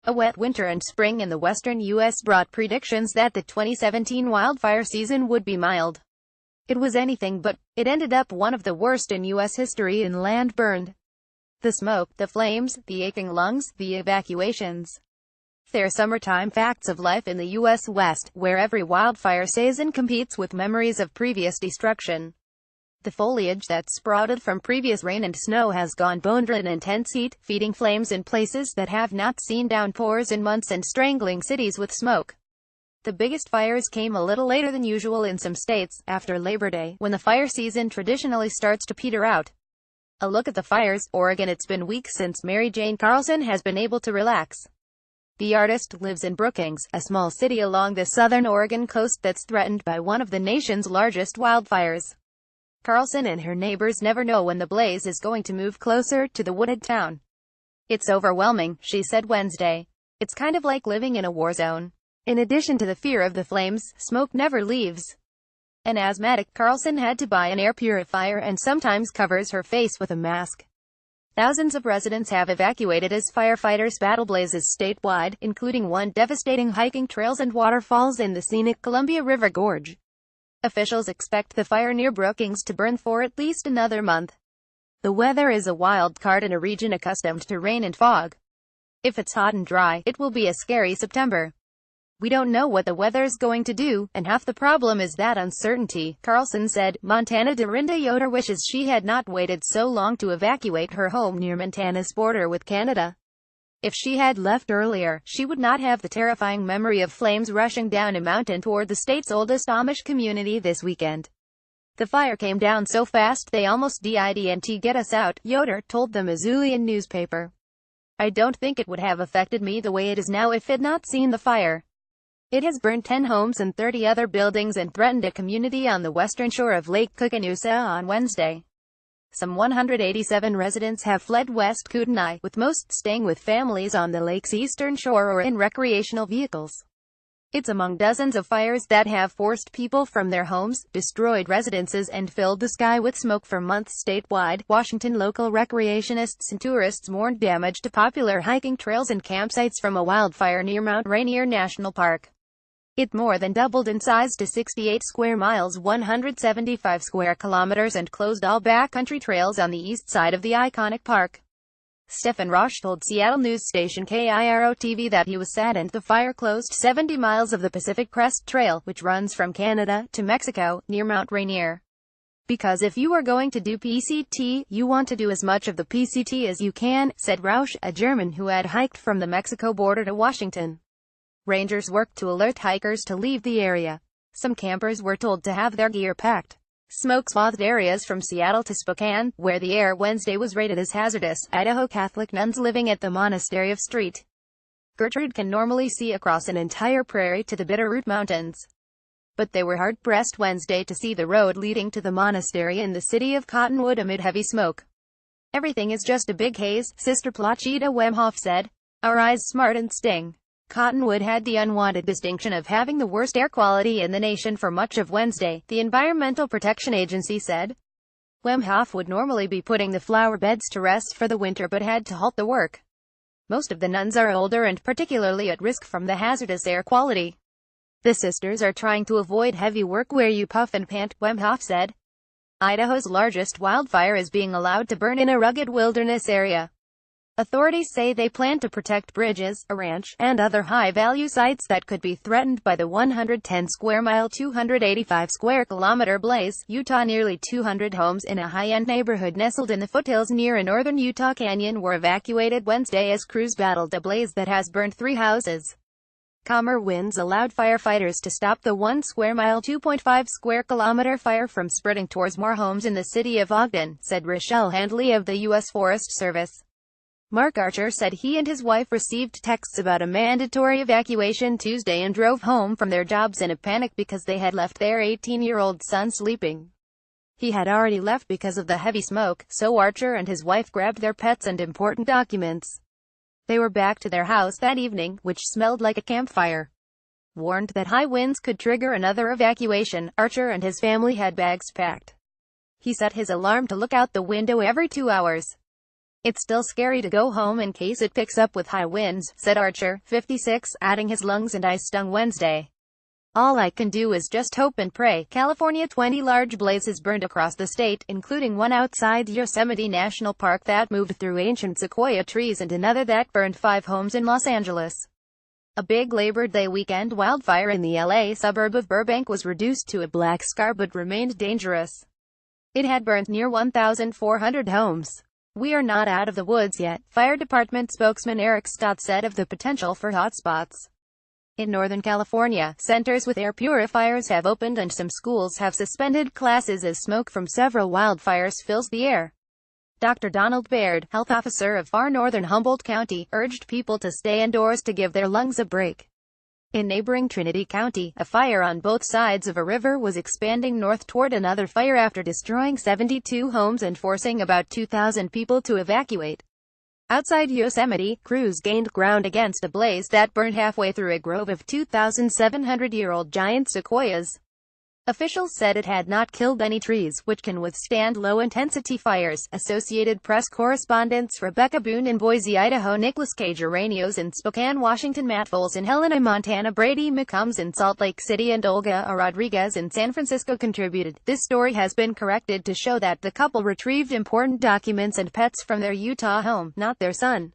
A wet winter and spring in the western U.S. brought predictions that the 2017 wildfire season would be mild. It was anything but. It ended up one of the worst in U.S. history in land burned. The smoke, the flames, the aching lungs, the evacuations. They're summertime facts of life in the U.S. West, where every wildfire season competes with memories of previous destruction. The foliage that sprouted from previous rain and snow has gone bone-dry in intense heat, feeding flames in places that have not seen downpours in months and strangling cities with smoke. The biggest fires came a little later than usual in some states, after Labor Day, when the fire season traditionally starts to peter out. A look at the fires. Oregon. It's been weeks since Mary Jane Carlson has been able to relax. The artist lives in Brookings, a small city along the southern Oregon coast that's threatened by one of the nation's largest wildfires. Carlson and her neighbors never know when the blaze is going to move closer to the wooded town. "It's overwhelming," she said Wednesday. "It's kind of like living in a war zone." In addition to the fear of the flames, smoke never leaves. An asthmatic, Carlson had to buy an air purifier and sometimes covers her face with a mask. Thousands of residents have evacuated as firefighters battle blazes statewide, including one devastating hiking trails and waterfalls in the scenic Columbia River Gorge. Officials expect the fire near Brookings to burn for at least another month. The weather is a wild card in a region accustomed to rain and fog. If it's hot and dry, it will be a scary September. "We don't know what the weather's going to do, and half the problem is that uncertainty," Carlson said. Montana Dorinda Yoder wishes she had not waited so long to evacuate her home near Montana's border with Canada. If she had left earlier, she would not have the terrifying memory of flames rushing down a mountain toward the state's oldest Amish community this weekend. "The fire came down so fast they almost didn't get us out," Yoder told the Missoulian newspaper. "I don't think it would have affected me the way it is now if I'd not seen the fire. It has burned 10 homes and 30 other buildings and threatened a community on the western shore of Lake Koocanusa on Wednesday. Some 187 residents have fled West Kootenai, with most staying with families on the lake's eastern shore or in recreational vehicles. It's among dozens of fires that have forced people from their homes, destroyed residences and filled the sky with smoke for months statewide. Washington local recreationists and tourists mourned damage to popular hiking trails and campsites from a wildfire near Mount Rainier National Park. It more than doubled in size to 68 square miles, 175 square kilometers, and closed all backcountry trails on the east side of the iconic park. Stephen Roche told Seattle news station KIRO-TV that he was saddened the fire closed 70 miles of the Pacific Crest Trail, which runs from Canada to Mexico, near Mount Rainier. "Because if you are going to do PCT, you want to do as much of the PCT as you can," said Rausch, a German who had hiked from the Mexico border to Washington. Rangers worked to alert hikers to leave the area. Some campers were told to have their gear packed. Smoke-swathed areas from Seattle to Spokane, where the air Wednesday was rated as hazardous. Idaho Catholic nuns living at the monastery of St. Gertrude can normally see across an entire prairie to the Bitterroot Mountains. But they were hard-pressed Wednesday to see the road leading to the monastery in the city of Cottonwood amid heavy smoke. "Everything is just a big haze," Sister Plachida Wemhoff said. "Our eyes smart and sting." Cottonwood had the unwanted distinction of having the worst air quality in the nation for much of Wednesday, the Environmental Protection Agency said. Wemhoff would normally be putting the flower beds to rest for the winter but had to halt the work. Most of the nuns are older and particularly at risk from the hazardous air quality. "The sisters are trying to avoid heavy work where you puff and pant," Wemhoff said. Idaho's largest wildfire is being allowed to burn in a rugged wilderness area. Authorities say they plan to protect bridges, a ranch, and other high-value sites that could be threatened by the 110-square-mile, 285-square-kilometer blaze. Utah. Nearly 200 homes in a high-end neighborhood nestled in the foothills near a northern Utah canyon were evacuated Wednesday as crews battled a blaze that has burned 3 houses. Calmer winds allowed firefighters to stop the 1-square-mile, 2.5-square-kilometer fire from spreading towards more homes in the city of Ogden, said Rochelle Handley of the U.S. Forest Service. Mark Archer said he and his wife received texts about a mandatory evacuation Tuesday and drove home from their jobs in a panic because they had left their 18-year-old son sleeping. He had already left because of the heavy smoke, so Archer and his wife grabbed their pets and important documents. They were back to their house that evening, which smelled like a campfire. Warned that high winds could trigger another evacuation, Archer and his family had bags packed. He set his alarm to look out the window every 2 hours. It's still scary to go home in case it picks up with high winds, said Archer, 56, adding his lungs and eyes stung Wednesday. All I can do is just hope and pray. California. 20 large blazes burned across the state, including one outside Yosemite National Park that moved through ancient sequoia trees and another that burned 5 homes in Los Angeles. A big Labor Day weekend wildfire in the LA suburb of Burbank was reduced to a black scar but remained dangerous. It had burned near 1,400 homes. We are not out of the woods yet, Fire Department spokesman Eric Stott said of the potential for hotspots. In Northern California, centers with air purifiers have opened and some schools have suspended classes as smoke from several wildfires fills the air. Dr. Donald Baird, health officer of far northern Humboldt County, urged people to stay indoors to give their lungs a break. In neighboring Trinity County, a fire on both sides of a river was expanding north toward another fire after destroying 72 homes and forcing about 2,000 people to evacuate. Outside Yosemite, crews gained ground against a blaze that burned halfway through a grove of 2,700-year-old giant sequoias. Officials said it had not killed any trees, which can withstand low-intensity fires. Associated Press correspondents Rebecca Boone in Boise, Idaho, Nicholas K. Geranios in Spokane, Washington, Matt Foles in Helena, Montana, Brady McCombs in Salt Lake City, and Olga Rodriguez in San Francisco contributed. This story has been corrected to show that the couple retrieved important documents and pets from their Utah home, not their son.